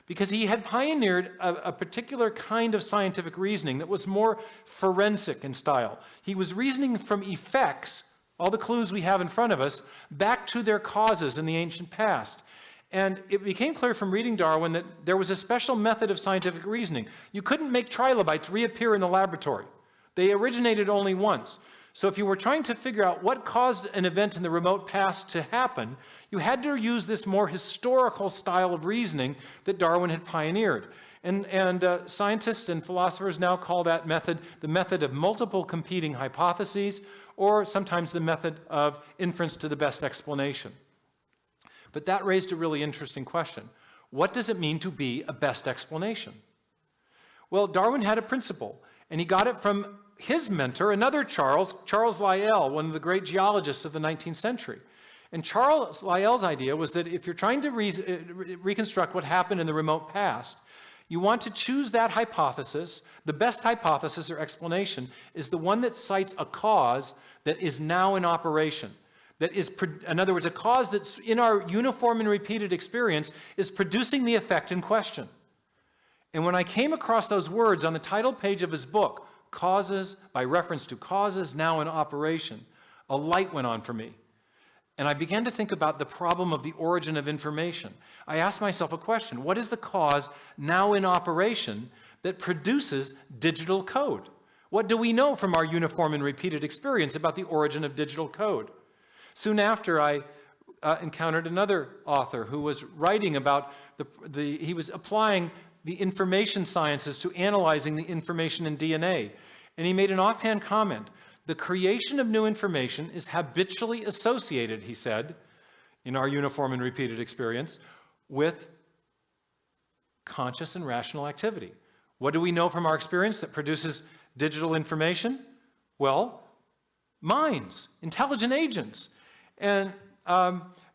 because he had pioneered a particular kind of scientific reasoning that was more forensic in style. He was reasoning from effects, all the clues we have in front of us, back to their causes in the ancient past. And it became clear from reading Darwin that there was a special method of scientific reasoning. You couldn't make trilobites reappear in the laboratory. They originated only once. So if you were trying to figure out what caused an event in the remote past to happen, you had to use this more historical style of reasoning that Darwin had pioneered. And scientists and philosophers now call that method the method of multiple competing hypotheses, or sometimes the method of inference to the best explanation. But that raised a really interesting question. What does it mean to be a best explanation? Well, Darwin had a principle, and he got it from his mentor, another Charles Lyell, one of the great geologists of the 19th century. And Charles Lyell's idea was that if you're trying to reconstruct what happened in the remote past, you want to choose that hypothesis. The best hypothesis or explanation is the one that cites a cause that is now in operation. That is, in other words, a cause that's in our uniform and repeated experience is producing the effect in question. And when I came across those words on the title page of his book, Causes, by reference to causes now in operation, a light went on for me. And I began to think about the problem of the origin of information. I asked myself a question: what is the cause now in operation that produces digital code? What do we know from our uniform and repeated experience about the origin of digital code? Soon after, I encountered another author who was writing about he was applying the information sciences to analyzing the information in DNA. And he made an offhand comment: the creation of new information is habitually associated, he said, in our uniform and repeated experience, with conscious and rational activity. What do we know from our experience that produces digital information? Well, minds, intelligent agents. And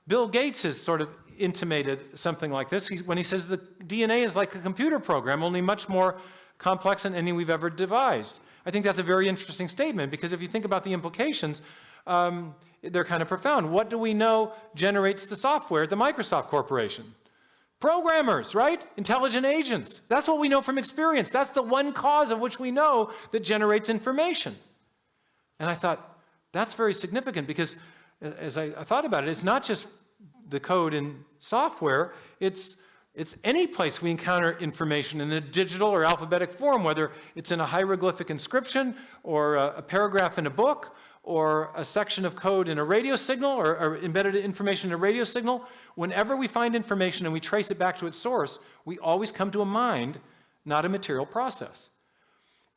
Bill Gates has sort of intimated something like this when he says the DNA is like a computer program, only much more complex than any we've ever devised. I think that's a very interesting statement, because if you think about the implications, they're kind of profound. What do we know generates the software at the Microsoft Corporation? Programmers, right? Intelligent agents. That's what we know from experience. That's the one cause of which we know that generates information. And I thought, that's very significant because as I thought about it, it's not just the code in software, it's any place we encounter information in a digital or alphabetic form, whether it's in a hieroglyphic inscription or a paragraph in a book or a section of code in a radio signal or embedded information in a radio signal. Whenever we find information and we trace it back to its source, we always come to a mind, not a material process.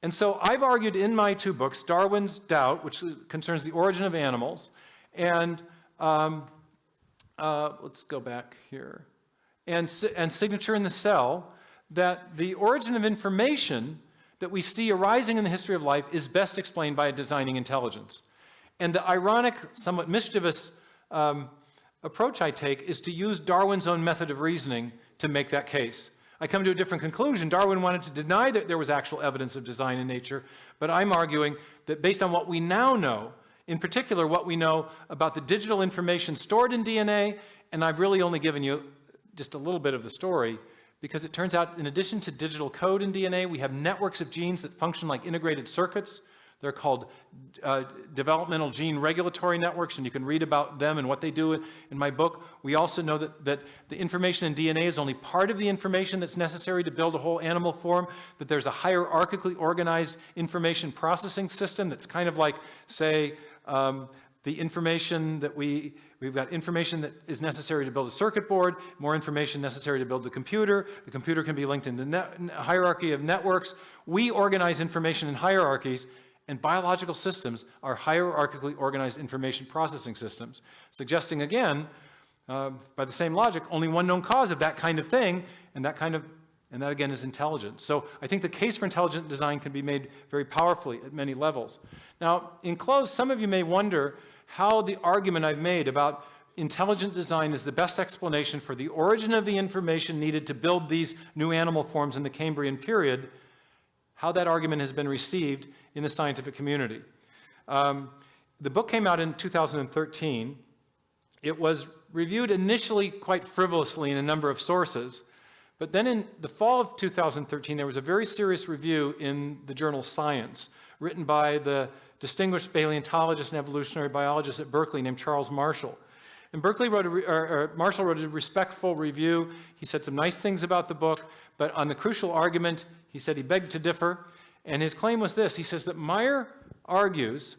And so I've argued in my 2 books, Darwin's Doubt, which concerns the origin of animals, and let's go back here, and Signature in the Cell, that the origin of information that we see arising in the history of life is best explained by a designing intelligence. And the ironic, somewhat mischievous approach I take is to use Darwin's own method of reasoning to make that case. I come to a different conclusion. Darwin wanted to deny that there was actual evidence of design in nature, but I'm arguing that based on what we now know, in particular what we know about the digital information stored in DNA, and I've really only given you just a little bit of the story, because it turns out in addition to digital code in DNA, we have networks of genes that function like integrated circuits. They're called developmental gene regulatory networks, and you can read about them and what they do in my book. We also know that the information in DNA is only part of the information that's necessary to build a whole animal form, that there's a hierarchically organized information processing system that's kind of like, say, the information that we've got information that is necessary to build a circuit board, more information necessary to build the computer. The computer can be linked into a hierarchy of networks. We organize information in hierarchies, and biological systems are hierarchically organized information processing systems, suggesting again, by the same logic, only one known cause of that kind of thing, and that again is intelligence. So I think the case for intelligent design can be made very powerfully at many levels. Now, in close, some of you may wonder how the argument I've made about intelligent design is the best explanation for the origin of the information needed to build these new animal forms in the Cambrian period, how that argument has been received in the scientific community. The book came out in 2013. It was reviewed initially quite frivolously in a number of sources, but then in the fall of 2013, there was a very serious review in the journal Science, written by the distinguished paleontologist and evolutionary biologist at Berkeley named Charles Marshall. And Marshall wrote a respectful review. He said some nice things about the book, but on the crucial argument, he said he begged to differ. And his claim was this. He says that Meyer argues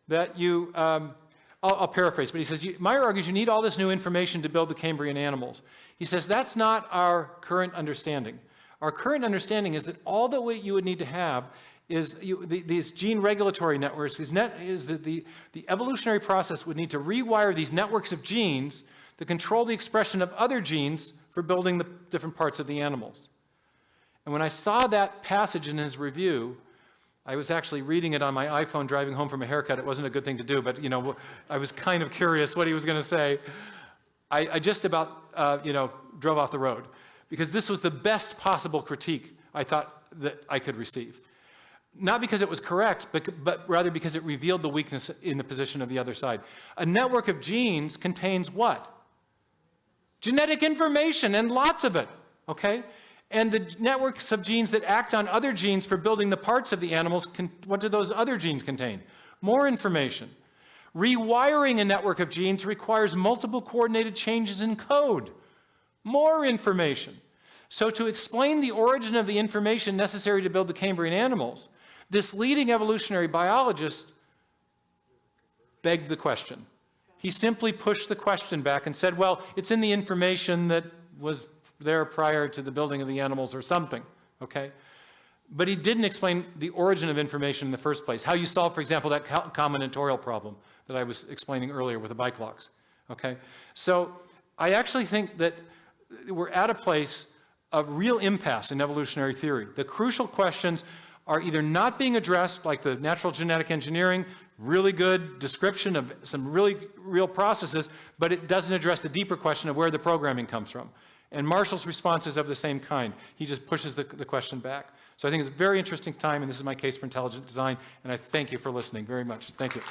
that you, I'll paraphrase, but he says, Meyer argues you need all this new information to build the Cambrian animals. He says that's not our current understanding. Our current understanding is that all that you would need to have is these gene regulatory networks, the evolutionary process would need to rewire these networks of genes to control the expression of other genes for building the different parts of the animals. And when I saw that passage in his review, I was actually reading it on my iPhone driving home from a haircut. It wasn't a good thing to do, but I was kind of curious what he was going to say. I just about drove off the road because this was the best possible critique I thought that I could receive. Not because it was correct, but rather because it revealed the weakness in the position of the other side. A network of genes contains what? Genetic information, and lots of it, okay? And the networks of genes that act on other genes for building the parts of the animals, what do those other genes contain? More information. Rewiring a network of genes requires multiple coordinated changes in code. More information. So to explain the origin of the information necessary to build the Cambrian animals, this leading evolutionary biologist begged the question. He simply pushed the question back and said, well, it's in the information that was there prior to the building of the animals or something, okay? But he didn't explain the origin of information in the first place, how you solve, for example, that combinatorial problem that I was explaining earlier with the bike locks, okay? So I actually think that we're at a place of real impasse in evolutionary theory. The crucial questions are either not being addressed, like the natural genetic engineering, really good description of some really real processes, but it doesn't address the deeper question of where the programming comes from. And Marshall's response is of the same kind. He just pushes the question back. So I think it's a very interesting time, and this is my case for intelligent design, and I thank you for listening very much. Thank you.